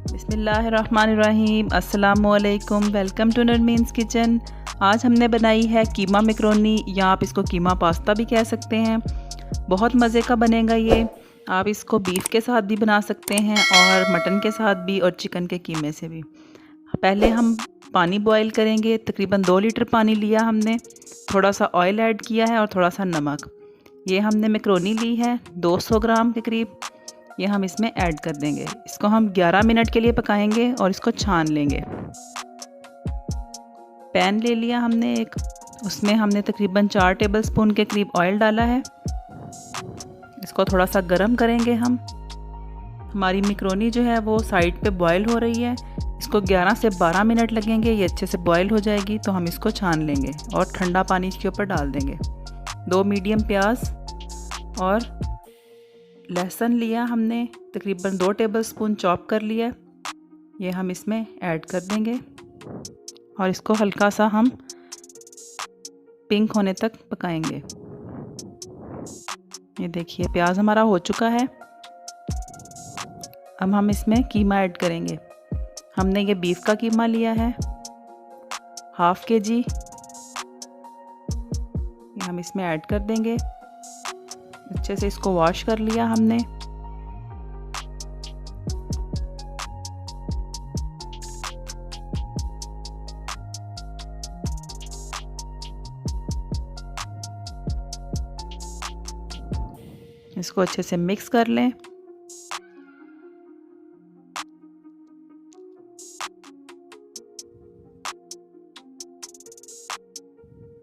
बिस्मिल्लाहिर्रहमानिर्रहीम। अस्सलामुअलैकुम। Welcome to Narmeen's kitchen. आज हमने बनाई है कीमा मैक्रोनी, या आप इसको कीमा पास्ता भी कह सकते हैं। बहुत मज़े का बनेगा ये। आप इसको बीफ के साथ भी बना सकते हैं और मटन के साथ भी और चिकन के कीमे से भी। पहले हम पानी बॉईल करेंगे। तकरीबन 2 लीटर पानी लिया हमने। थोड़ा सा ऑयल ऐड किया है और थोड़ा सा नमक। ये हमने मैक्रोनी ली है 200 ग्राम के करीब। ये हम इसमें ऐड कर देंगे। इसको हम 11 मिनट के लिए पकाएंगे और इसको छान लेंगे। पैन ले लिया हमने एक, उसमें हमने तकरीबन 4 टेबलस्पून के करीब ऑयल डाला है। इसको थोड़ा सा गरम करेंगे हम। हमारी मैक्रोनी जो है वो साइड पे बॉयल हो रही है। इसको 11 से 12 मिनट लगेंगे, ये अच्छे से बॉयल हो जाएगी तो हम इसको छान लेंगे और ठंडा पानी इसके ऊपर डाल देंगे। 2 मीडियम प्याज और लहसुन लिया हमने, तकरीबन 2 टेबलस्पून चॉप कर लिया। ये हम इसमें ऐड कर देंगे और इसको हल्का सा हम पिंक होने तक पकाएंगे। ये देखिए प्याज हमारा हो चुका है। अब हम इसमें कीमा ऐड करेंगे। हमने ये बीफ का कीमा लिया है 1/2 kg। ये हम इसमें ऐड कर देंगे। अच्छे से इसको वॉश कर लिया हमने। इसको अच्छे से मिक्स कर लें।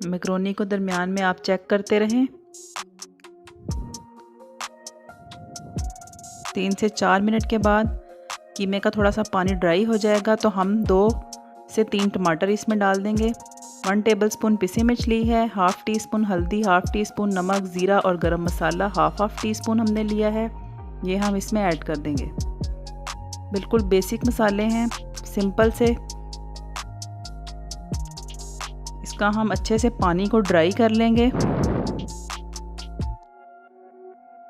मैक्रोनी को दरमियान में आप चेक करते रहें। 3 से 4 मिनट के बाद कीमे का थोड़ा सा पानी ड्राई हो जाएगा तो हम 2 से 3 टमाटर इसमें डाल देंगे। 1 टेबलस्पून पिसी मिर्च ली है, 1/2 टीस्पून हल्दी, 1/2 टीस्पून नमक, ज़ीरा और गरम मसाला 1/2 टीस्पून हमने लिया है। ये हम इसमें ऐड कर देंगे। बिल्कुल बेसिक मसाले हैं, सिंपल से। इसका हम अच्छे से पानी को ड्राई कर लेंगे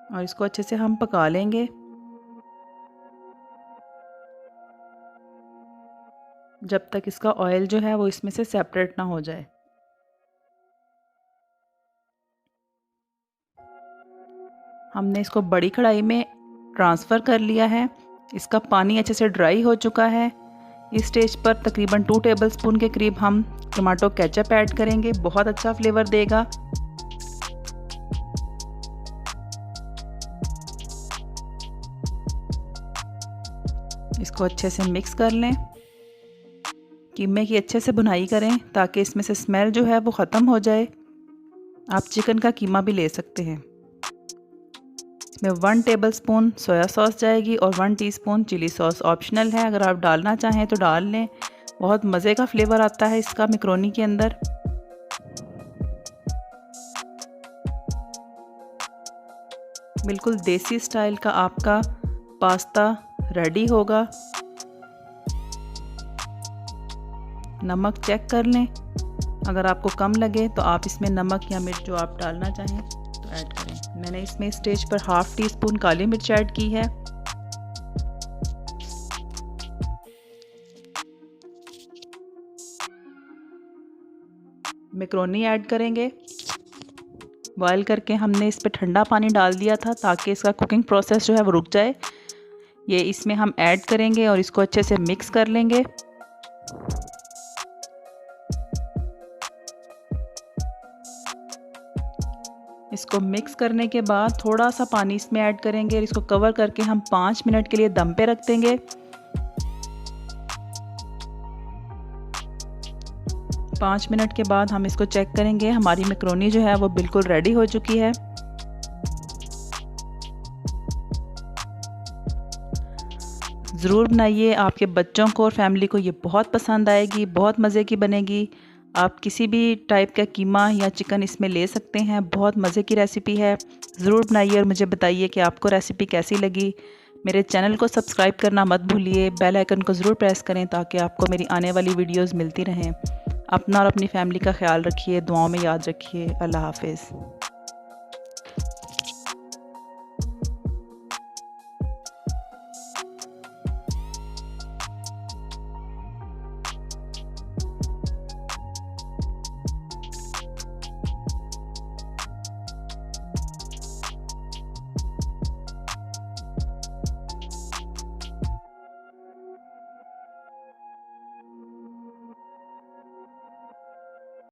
और इसको अच्छे से हम पका लेंगे जब तक इसका ऑयल जो है वो इसमें से सेपरेट ना हो जाए। हमने इसको बड़ी कढ़ाई में ट्रांसफ़र कर लिया है। इसका पानी अच्छे से ड्राई हो चुका है। इस स्टेज पर तकरीबन 2 टेबलस्पून के करीब हम टमाटो केचप ऐड करेंगे, बहुत अच्छा फ्लेवर देगा। इसको अच्छे से मिक्स कर लें। कीमे की अच्छे से भुनाई करें ताकि इसमें से स्मेल जो है वो ख़त्म हो जाए। आप चिकन का कीमा भी ले सकते हैं। इसमें 1 टेबलस्पून सोया सॉस जाएगी और 1 टीस्पून चिली सॉस ऑप्शनल है, अगर आप डालना चाहें तो डाल लें। बहुत मज़े का फ्लेवर आता है इसका मैक्रोनी के अंदर। बिल्कुल देसी स्टाइल का आपका पास्ता रेडी होगा। नमक चेक कर लें, अगर आपको कम लगे तो आप इसमें नमक या मिर्च जो आप डालना चाहें तो ऐड करें। मैंने इसमें स्टेज पर 1/2 टीस्पून काली मिर्च ऐड की है। मैक्रोनी ऐड करेंगे। बॉयल करके हमने इस पर ठंडा पानी डाल दिया था ताकि इसका कुकिंग प्रोसेस जो है वो रुक जाए। ये इसमें हम ऐड करेंगे और इसको अच्छे से मिक्स कर लेंगे। इसको मिक्स करने के बाद थोड़ा सा पानी इसमें ऐड करेंगे और इसको कवर करके हम 5 मिनट के लिए दम पे रख देंगे। 5 मिनट के बाद हम इसको चेक करेंगे। हमारी मैक्रोनी जो है वो बिल्कुल रेडी हो चुकी है। ज़रूर बनाइए, आपके बच्चों को और फैमिली को ये बहुत पसंद आएगी, बहुत मज़े की बनेगी। आप किसी भी टाइप का कीमा या चिकन इसमें ले सकते हैं। बहुत मज़े की रेसिपी है। ज़रूर बनाइए और मुझे बताइए कि आपको रेसिपी कैसी लगी। मेरे चैनल को सब्सक्राइब करना मत भूलिए। बेल आइकन को ज़रूर प्रेस करें ताकि आपको मेरी आने वाली वीडियोज़ मिलती रहें। अपना और अपनी फैमिली का ख्याल रखिए, दुआओं में याद रखिए। अल्लाह हाफ़िज़।